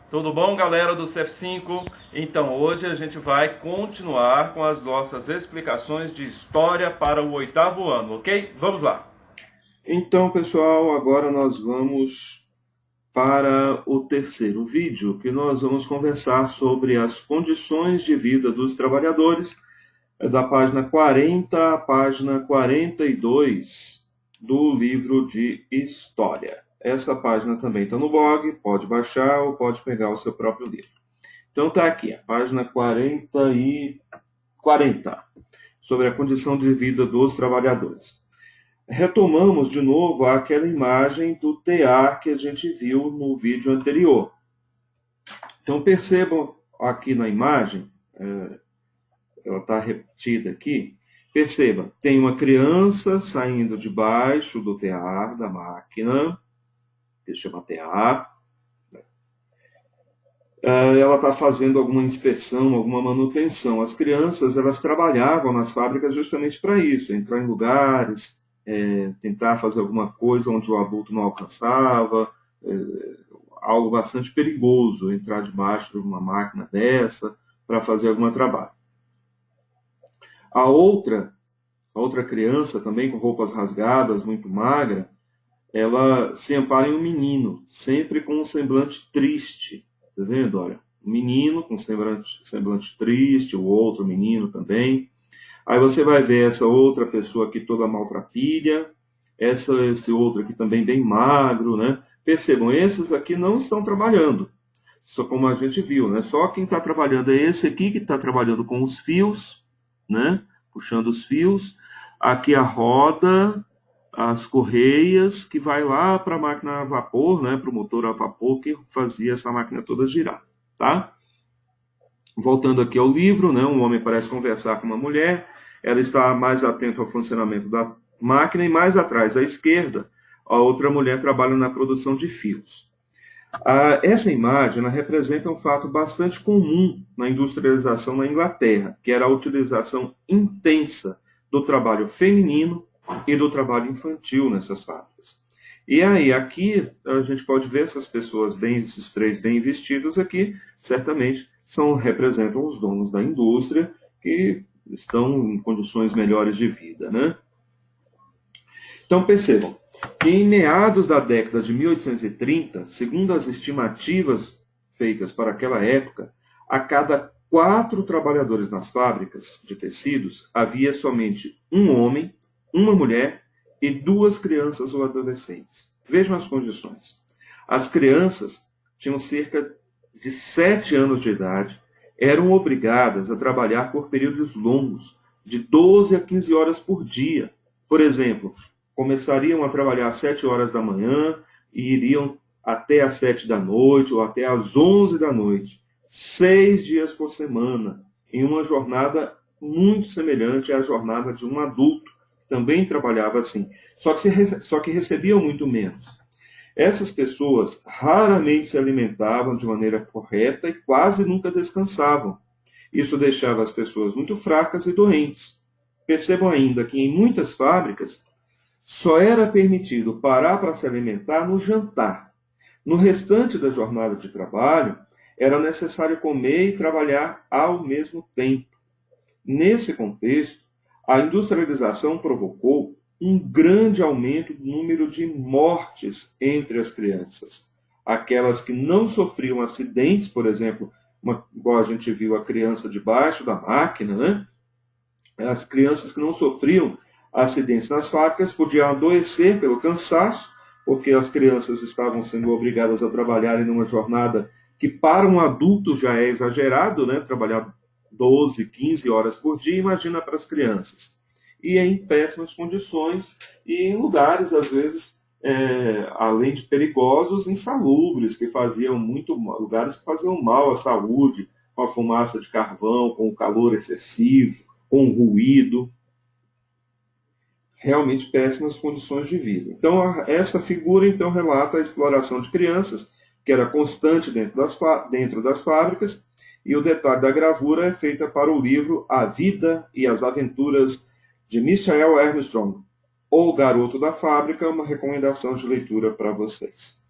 Tudo bom, galera do CF5? Então, hoje a gente vai continuar com as nossas explicações de história para o oitavo ano, ok? Vamos lá! Então, pessoal, agora nós vamos para o terceiro vídeo, que nós vamos conversar sobre as condições de vida dos trabalhadores, da página 40 à página 42 do livro de História. Essa página também está no blog, pode baixar ou pode pegar o seu próprio livro. Então está aqui, a página 40, sobre a condição de vida dos trabalhadores. Retomamos de novo aquela imagem do tear que a gente viu no vídeo anterior. Então percebam aqui na imagem, ela está repetida aqui, perceba, tem uma criança saindo de baixo do tear da máquina, que se chama tear. Ela está fazendo alguma inspeção, alguma manutenção. As crianças, elas trabalhavam nas fábricas justamente para isso, entrar em lugares, tentar fazer alguma coisa onde o adulto não alcançava, algo bastante perigoso, entrar debaixo de uma máquina dessa para fazer algum trabalho. A outra criança, também com roupas rasgadas, muito magra, ela se ampara em um menino, sempre com um semblante triste. Tá vendo? Olha, um menino com semblante triste, o outro menino também. Aí você vai ver essa outra pessoa aqui toda maltrapilha, esse outro aqui também bem magro, né? Percebam, esses aqui não estão trabalhando, só como a gente viu, né? Só quem está trabalhando é esse aqui, que está trabalhando com os fios, né? Puxando os fios. Aqui a roda, as correias, que vai lá para a máquina a vapor, né? Para o motor a vapor, que fazia essa máquina toda girar, tá? Voltando aqui ao livro, né? Um homem parece conversar com uma mulher, ela está mais atenta ao funcionamento da máquina, e mais atrás, à esquerda, a outra mulher trabalha na produção de fios. Essa imagem ela representa um fato bastante comum na industrialização na Inglaterra, que era a utilização intensa do trabalho feminino e do trabalho infantil nessas fábricas. E aí, aqui, a gente pode ver essas pessoas, esses três bem vestidos aqui, certamente representam os donos da indústria, que estão em condições melhores de vida, né? Então, percebam que em meados da década de 1830, segundo as estimativas feitas para aquela época, a cada 4 trabalhadores nas fábricas de tecidos, havia somente um homem, uma mulher e 2 crianças ou adolescentes. Vejam as condições. As crianças tinham cerca de 7 anos de idade, eram obrigadas a trabalhar por períodos longos, de 12 a 15 horas por dia. Por exemplo, começariam a trabalhar às 7 horas da manhã e iriam até às 7 da noite ou até às 11 da noite, 6 dias por semana, em uma jornada muito semelhante à jornada de um adulto, que também trabalhava assim, só que recebiam muito menos. Essas pessoas raramente se alimentavam de maneira correta e quase nunca descansavam. Isso deixava as pessoas muito fracas e doentes. Percebam ainda que em muitas fábricas só era permitido parar para se alimentar no jantar. No restante da jornada de trabalho, era necessário comer e trabalhar ao mesmo tempo. Nesse contexto, a industrialização provocou um grande aumento do número de mortes entre as crianças. Aquelas que não sofriam acidentes, por exemplo, igual a gente viu a criança debaixo da máquina, né? As crianças que não sofriam acidentes nas fábricas podiam adoecer pelo cansaço, porque as crianças estavam sendo obrigadas a trabalhar em uma jornada que para um adulto já é exagerado, né? Trabalhar 12, 15 horas por dia, imagina para as crianças. E em péssimas condições e em lugares, às vezes, além de perigosos, insalubres, que faziam lugares que faziam mal à saúde, com a fumaça de carvão, com o calor excessivo, com o ruído. Realmente péssimas condições de vida. Então, essa figura então relata a exploração de crianças, que era constante dentro das fábricas, e o detalhe da gravura é feita para o livro A Vida e as Aventuras de Michael Armstrong, O Garoto da Fábrica, uma recomendação de leitura para vocês.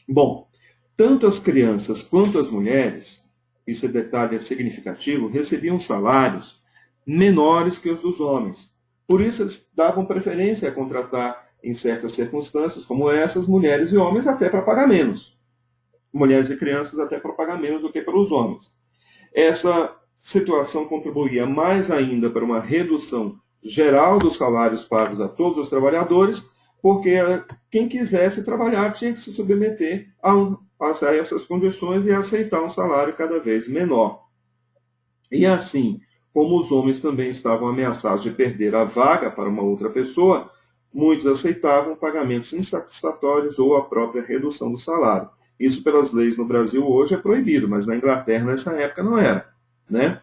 Bom, tanto as crianças quanto as mulheres, esse detalhe é significativo, recebiam salários menores que os dos homens. Por isso, eles davam preferência a contratar, em certas circunstâncias como essas, mulheres e homens até para pagar menos. Mulheres e crianças até para pagar menos do que para os homens. Essa situação contribuía mais ainda para uma redução geral dos salários pagos a todos os trabalhadores, porque quem quisesse trabalhar tinha que se submeter a essas condições e aceitar um salário cada vez menor. E assim, como os homens também estavam ameaçados de perder a vaga para uma outra pessoa, muitos aceitavam pagamentos insatisfatórios ou a própria redução do salário. Isso, pelas leis no Brasil, hoje é proibido, mas na Inglaterra, nessa época, não era. Né?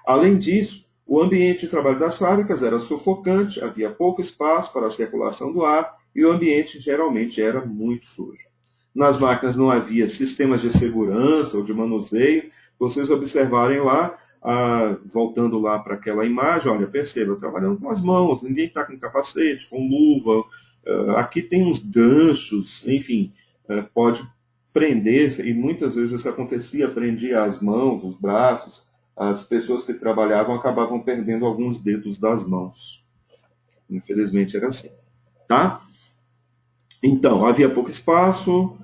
Além disso, o ambiente de trabalho das fábricas era sufocante, havia pouco espaço para a circulação do ar e o ambiente geralmente era muito sujo. Nas máquinas não havia sistemas de segurança ou de manuseio. Vocês observarem lá, voltando lá para aquela imagem, olha, perceba, trabalhando com as mãos, ninguém está com capacete, com luva, aqui tem uns ganchos, enfim, pode prender, e muitas vezes isso acontecia, prendia as mãos, os braços, as pessoas que trabalhavam acabavam perdendo alguns dedos das mãos. Infelizmente era assim. Tá? Então, havia pouco espaço,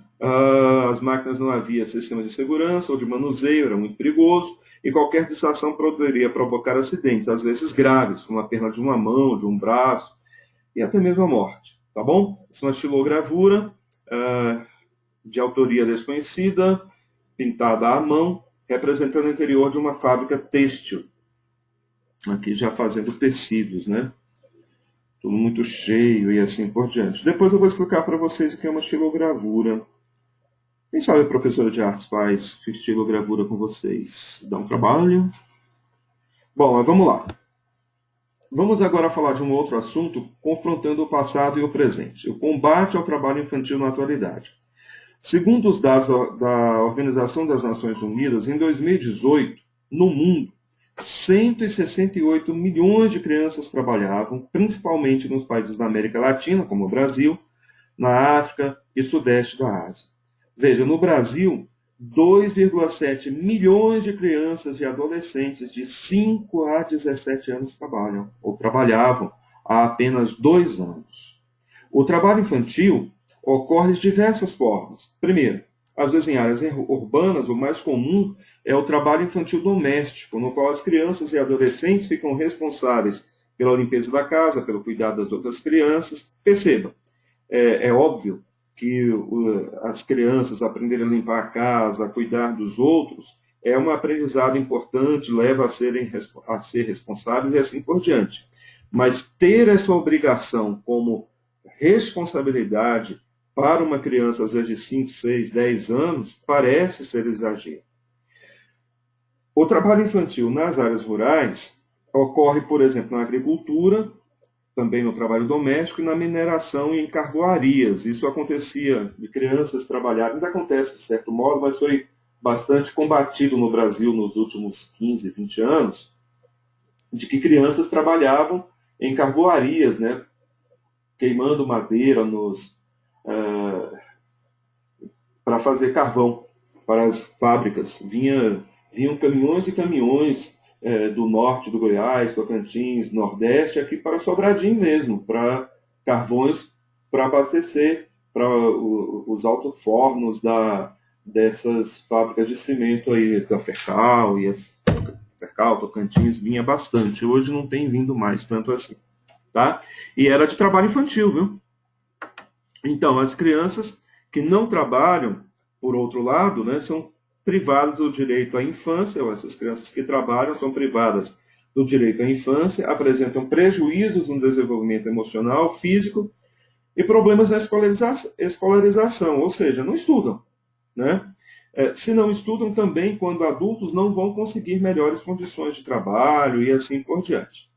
as máquinas não havia sistema de segurança ou de manuseio, era muito perigoso, e qualquer distração poderia provocar acidentes, às vezes graves, como a perda de uma mão, de um braço, e até mesmo a morte. Tá bom? Isso é uma estilogravura de autoria desconhecida, pintada à mão, representando o interior de uma fábrica têxtil. Aqui já fazendo tecidos, né? Tudo muito cheio e assim por diante. Depois eu vou explicar para vocês o que é uma estilogravura. Quem sabe a professora de artes faz estilogravura com vocês? Dá um trabalho? Bom, mas vamos lá. Vamos agora falar de um outro assunto, confrontando o passado e o presente. O combate ao trabalho infantil na atualidade. Segundo os dados da Organização das Nações Unidas, em 2018, no mundo, 168 milhões de crianças trabalhavam, principalmente nos países da América Latina, como o Brasil, na África e Sudeste da Ásia. Veja, no Brasil, 2,7 milhões de crianças e adolescentes de 5 a 17 anos trabalham, ou trabalhavam há apenas 2 anos. O trabalho infantil ocorre de diversas formas. Primeiro, às vezes em áreas urbanas, o mais comum é o trabalho infantil doméstico, no qual as crianças e adolescentes ficam responsáveis pela limpeza da casa, pelo cuidado das outras crianças. Perceba, é óbvio que as crianças aprenderem a limpar a casa, a cuidar dos outros, é um aprendizado importante, leva a ser responsáveis e assim por diante. Mas ter essa obrigação como responsabilidade para uma criança, às vezes de 5, 6, 10 anos, parece ser exagero. O trabalho infantil nas áreas rurais ocorre, por exemplo, na agricultura, também no trabalho doméstico e na mineração e em carvoarias. Isso acontecia de crianças trabalharem, ainda acontece de certo modo, mas foi bastante combatido no Brasil nos últimos 15, 20 anos, de que crianças trabalhavam em carvoarias, né, queimando madeira para fazer carvão para as fábricas. Vinham caminhões e caminhões do norte do Goiás, Tocantins, Nordeste, aqui para Sobradinho mesmo, para carvões para abastecer para os alto-fornos dessas fábricas de cimento aí, da Fercal e as Fercal, Tocantins, vinha bastante. Hoje não tem vindo mais tanto assim. Tá? E era de trabalho infantil, viu? Então, as crianças que não trabalham, por outro lado, né, são privadas do direito à infância, ou essas crianças que trabalham são privadas do direito à infância, apresentam prejuízos no desenvolvimento emocional, físico e problemas na escolarização, ou seja, não estudam. Né? Se não estudam também, quando adultos, não vão conseguir melhores condições de trabalho e assim por diante.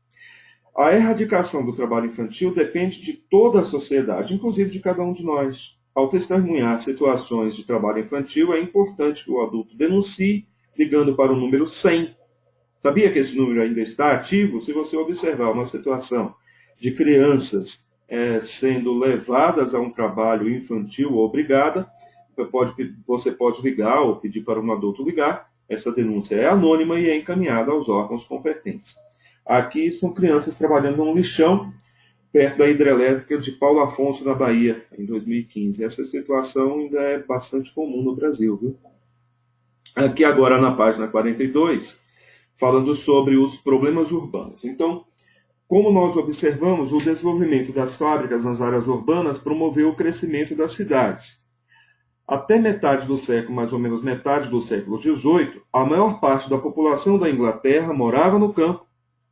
A erradicação do trabalho infantil depende de toda a sociedade, inclusive de cada um de nós. Ao testemunhar situações de trabalho infantil, é importante que o adulto denuncie, ligando para o número 100. Sabia que esse número ainda está ativo? Se você observar uma situação de crianças sendo levadas a um trabalho infantil obrigada, você pode ligar ou pedir para um adulto ligar. Essa denúncia é anônima e é encaminhada aos órgãos competentes. Aqui são crianças trabalhando num lixão perto da hidrelétrica de Paulo Afonso, na Bahia, em 2015. Essa situação ainda é bastante comum no Brasil, viu? Aqui agora na página 42, falando sobre os problemas urbanos. Então, como nós observamos, o desenvolvimento das fábricas nas áreas urbanas promoveu o crescimento das cidades. Até metade do século, mais ou menos metade do século XVIII, a maior parte da população da Inglaterra morava no campo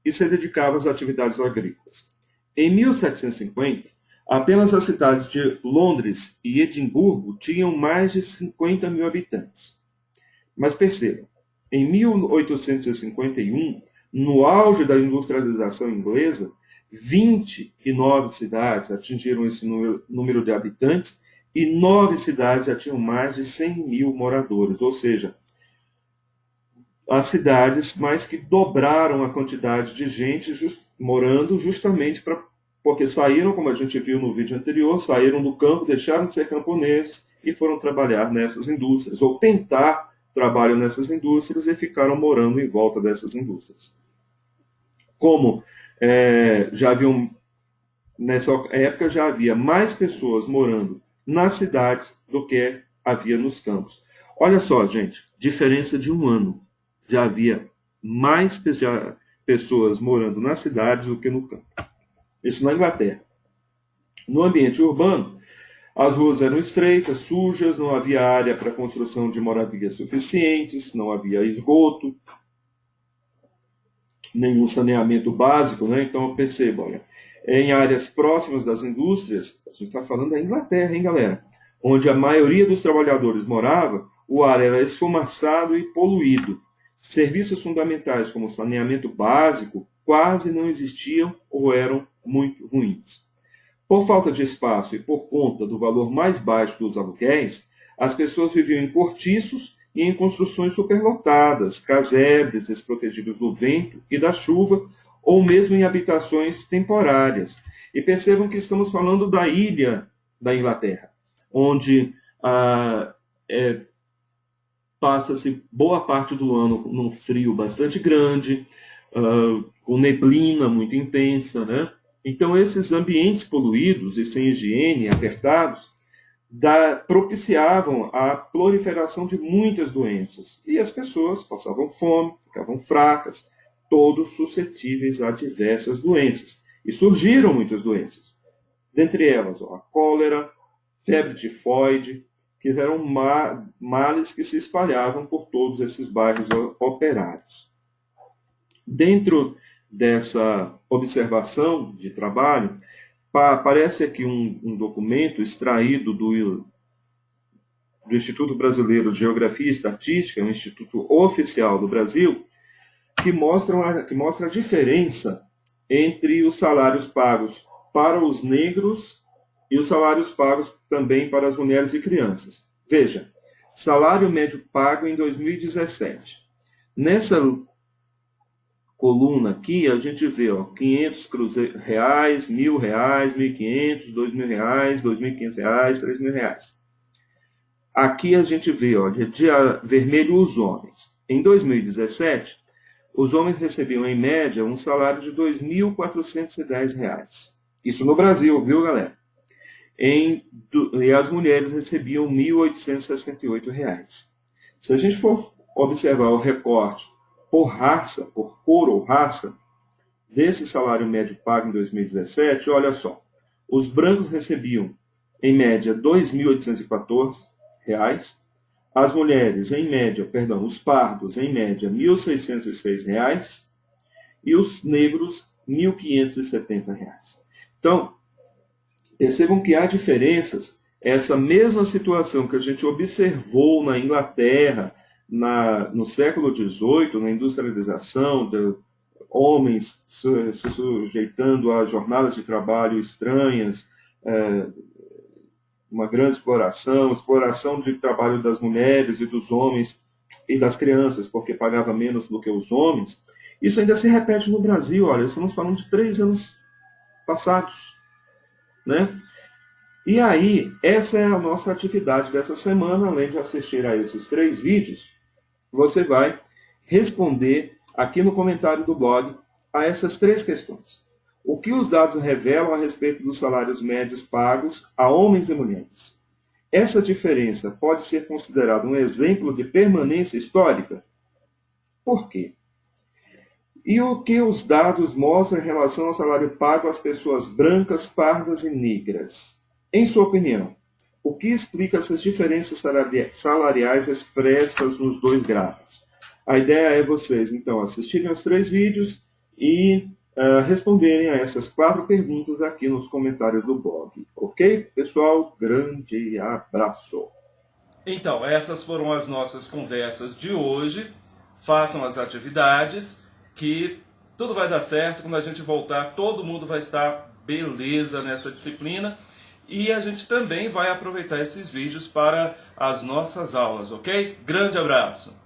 e se dedicava às atividades agrícolas. Em 1750, apenas as cidades de Londres e Edimburgo tinham mais de 50 mil habitantes. Mas percebam, em 1851, no auge da industrialização inglesa, 29 cidades atingiram esse número de habitantes e 9 cidades já tinham mais de 100 mil moradores, ou seja, as cidades mais que dobraram a quantidade de gente morando justamente porque saíram, como a gente viu no vídeo anterior, saíram do campo, deixaram de ser camponeses e foram trabalhar nessas indústrias, ou tentar trabalho nessas indústrias e ficaram morando em volta dessas indústrias. Como já haviam, nessa época já havia mais pessoas morando nas cidades do que havia nos campos. Olha só, gente, diferença de um ano. Já havia mais pessoas morando nas cidades do que no campo. Isso na Inglaterra. No ambiente urbano, as ruas eram estreitas, sujas, não havia área para construção de moradias suficientes, não havia esgoto, nenhum saneamento básico, né? Então, perceba, olha, em áreas próximas das indústrias, a gente está falando da Inglaterra, hein, galera? Onde a maioria dos trabalhadores morava, o ar era esfumaçado e poluído. Serviços fundamentais como saneamento básico quase não existiam ou eram muito ruins. Por falta de espaço e por conta do valor mais baixo dos aluguéis, as pessoas viviam em cortiços e em construções superlotadas, casebres desprotegidos do vento e da chuva, ou mesmo em habitações temporárias. E percebam que estamos falando da ilha da Inglaterra, onde passa-se boa parte do ano num frio bastante grande, com neblina muito intensa, né? Então, esses ambientes poluídos e sem higiene, apertados, propiciavam a proliferação de muitas doenças. E as pessoas passavam fome, ficavam fracas, todos suscetíveis a diversas doenças. E surgiram muitas doenças. Dentre elas, a cólera, febre tifoide, que eram males que se espalhavam por todos esses bairros operários. Dentro dessa observação de trabalho, aparece aqui um documento extraído do Instituto Brasileiro de Geografia e Estatística, um instituto oficial do Brasil, que mostra a diferença entre os salários pagos para os negros e os salários pagos também para as mulheres e crianças. Veja, salário médio pago em 2017. Nessa coluna aqui, a gente vê R$500, R$1.000, R$1.500, R$2.000, R$2.500, R$3.000. Aqui a gente vê, de vermelho os homens. Em 2017, os homens recebiam, em média, um salário de R$2.410. Isso no Brasil, viu, galera? E as mulheres recebiam R$1.868. Se a gente for observar o recorte por raça, por cor ou raça, desse salário médio pago em 2017, olha só, os brancos recebiam, em média, R$2.814, as mulheres, os pardos, em média, R$1.606, e os negros, R$1.570. Então, percebam que há diferenças. Essa mesma situação que a gente observou na Inglaterra, no século XVIII, na industrialização, de homens se sujeitando a jornadas de trabalho estranhas, uma grande exploração de trabalho das mulheres e dos homens e das crianças, porque pagava menos do que os homens. Isso ainda se repete no Brasil. Olha, estamos falando de 3 anos passados, né? E aí, essa é a nossa atividade dessa semana. Além de assistir a esses 3 vídeos, você vai responder aqui no comentário do blog a essas 3 questões. O que os dados revelam a respeito dos salários médios pagos a homens e mulheres? Essa diferença pode ser considerada um exemplo de permanência histórica? Por quê? E o que os dados mostram em relação ao salário pago às pessoas brancas, pardas e negras? Em sua opinião, o que explica essas diferenças salariais expressas nos 2 gráficos? A ideia é vocês, então, assistirem os 3 vídeos e responderem a essas 4 perguntas aqui nos comentários do blog. Ok, pessoal? Grande abraço! Então, essas foram as nossas conversas de hoje. Façam as atividades, que tudo vai dar certo. Quando a gente voltar, todo mundo vai estar beleza nessa disciplina. E a gente também vai aproveitar esses vídeos para as nossas aulas, ok? Grande abraço!